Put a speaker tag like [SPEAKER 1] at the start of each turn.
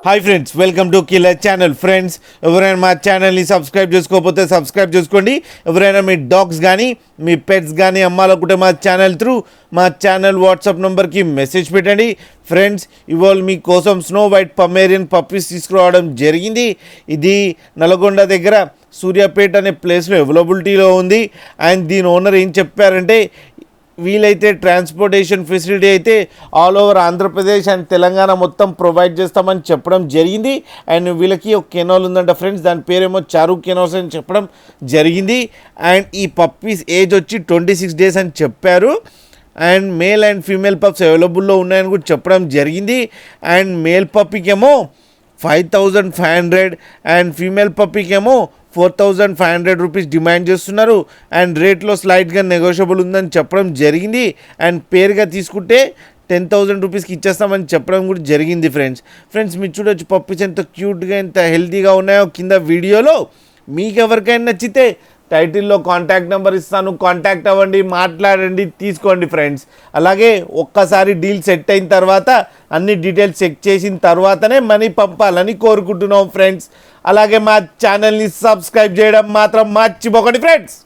[SPEAKER 1] Hi friends, welcome to killer channel. Friends, ఎవరైనా మా ఛానల్ని సబ్స్క్రైబ్ చేసుకోకపోతే సబ్స్క్రైబ్ చేసుకోండి. ఎవరైనా మీ డాగ్స్ కానీ మీ పెట్స్ కానీ అమ్మాలనుకుంటే మా ఛానల్ వాట్సాప్ నెంబర్కి మెసేజ్ పెట్టండి. ఫ్రెండ్స్, ఇవాళ మీకోసం స్నో వైట్ పమేరియన్ పప్పీస్ తీసుకురావడం జరిగింది. ఇది నల్గొండ దగ్గర సూర్యాపేట అనే ప్లేస్లో అవైలబిలిటీలో ఉంది. అండ్ దీని ఓనర్ ఏం చెప్పారంటే, వీలైతే ట్రాన్స్పోర్టేషన్ ఫెసిలిటీ అయితే all over Andhra Pradesh and Telangana మొత్తం ప్రొవైడ్ చేస్తామని చెప్పడం జరిగింది. అండ్ వీళ్ళకి ఒక కెనాల్ ఉందంట ఫ్రెండ్స్, దాని పేరేమో చారు కెనాల్స్ అని చెప్పడం జరిగింది. అండ్ ఈ పప్పీస్ ఏజ్ వచ్చి 26 days అని చెప్పారు. And male and female pups అవైలబుల్లో ఉన్నాయని కూడా చెప్పడం జరిగింది. అండ్ మేల్ పప్పీకేమో 5,500 అండ్ ఫీమేల్ పప్పీకేమో 4,500 రూపీస్ డిమాండ్ చేస్తున్నారు. అండ్ రేట్లో స్లైట్గా నెగోషియబుల్ ఉందని చెప్పడం జరిగింది. అండ్ పేరుగా తీసుకుంటే 10,000 రూపీస్కి ఇచ్చేస్తామని చెప్పడం కూడా జరిగింది. ఫ్రెండ్స్ మీరు చూడొచ్చు పప్పీస్ ఎంత క్యూట్గా ఎంత హెల్తీగా ఉన్నాయో కింద వీడియోలో. మీకు ఎవరికైనా నచ్చితే టైటిల్లో కాంటాక్ట్ నెంబర్ ఇస్తాను, కాంటాక్ట్ అవ్వండి, మాట్లాడండి, తీసుకోండి ఫ్రెండ్స్. అలాగే ఒక్కసారి డీల్ సెట్ అయిన తర్వాత అన్ని డీటెయిల్స్ చెక్ చేసిన తర్వాతనే మనీ పంపాలని కోరుకుంటున్నాం ఫ్రెండ్స్. అలాగే మా ఛానల్ని సబ్స్క్రైబ్ చేయడం మాత్రం మర్చిపోకండి ఫ్రెండ్స్.